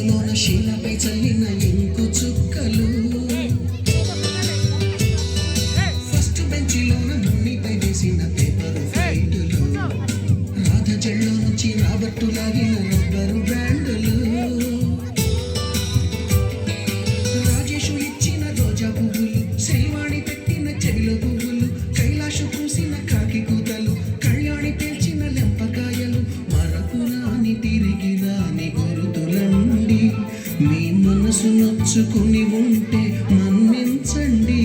సరస్సులోన శీలపై చల్లిన ఇంకు చుక్కలు ఫస్ట్ బెంచిలోన మున్నిపై వేసిన పేపరు ఫైటులు రాధ చెల్లో నుంచి రాబట్టు లాగిన రబ్బరు బ్యాండులు రాజేషు ఇచ్చిన రోజా పువ్వులు శ్రీవాణి పెట్టిన చెవిలో పువ్వులు కైలాషు పూసిన కాకి కూతలు కళ్యాణి పేల్చిన లెంపకాయలు మరపురాని తిరిగి రాని గురుతులండి మీ మనసు నొచ్చుకుని ఉంటే మన్నించండి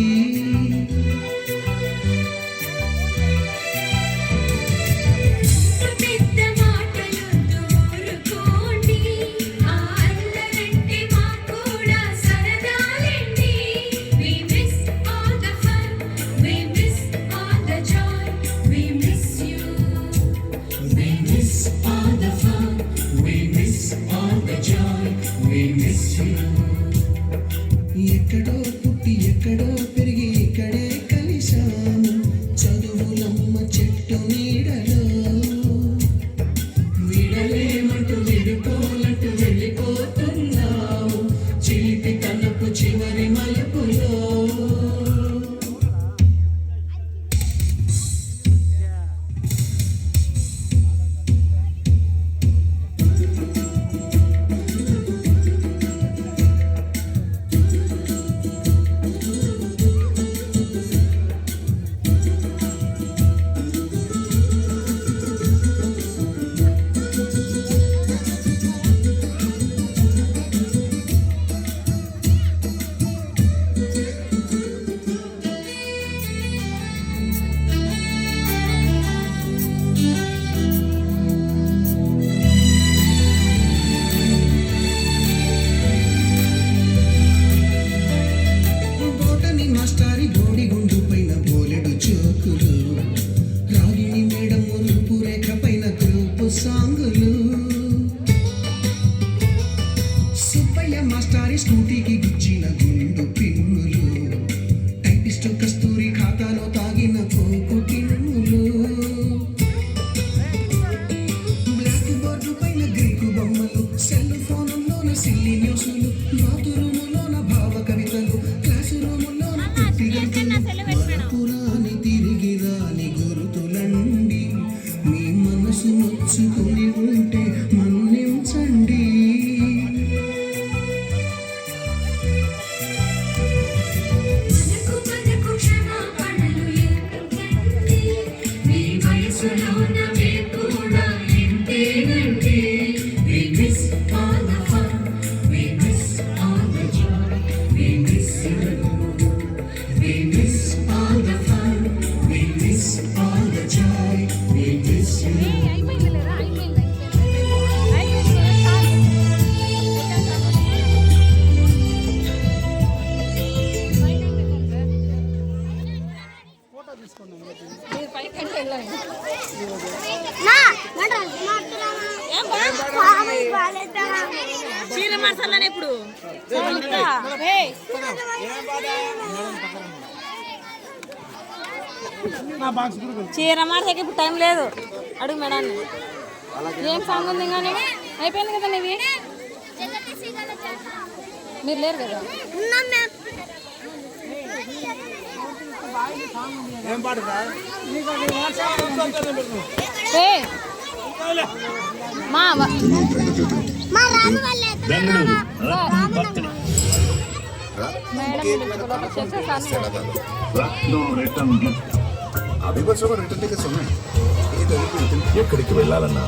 ఎక్కడో పుట్టి ఎక్కడో పెరిగి ఇక్కడే కలిశాము చదువులమ్మ చెట్టు నీడలో విడలేమంటూ విడిపోలంటూ వెళ్ళిపోతున్నాము చిలిపి తనపు చివరి మలుపులో మాస్టారి బోడిగుండు పైన బోలెడు చోకులు రాగిణి మేడం రూపు రేఖ పైన గ్రూపు సాంగులు సుబ్బయ్య మాస్టారి స్కూటీకి గుచ్చిన గుండు పిన్నులు టైపిస్టు కస్తూరి ఖాతాలో తాగిన కోకు టిన్నులు బ్లాక్ బోర్డు పైన గ్రీకు బొమ్మలు సెల్ ఫోనుల్లోన సిల్లి న్యూసులు బాతురూములోన భావ కవితలు క్లాసు రూముల్లో పురాని తిరిగి రాని గురుతులండి మీ మనసు నొచ్చుకుని ఉంటే మన్నించండి చీర మార్చాలని ఇప్పుడు చీర మార్చకి ఇప్పుడు టైం లేదు అడుగు మేడాన్ని ఏం సాంగ్ ఉంది కానీ అయిపోయింది కదా నీవి మీరు లేరు కదా ఎక్కడికి వెళ్ళాలన్నా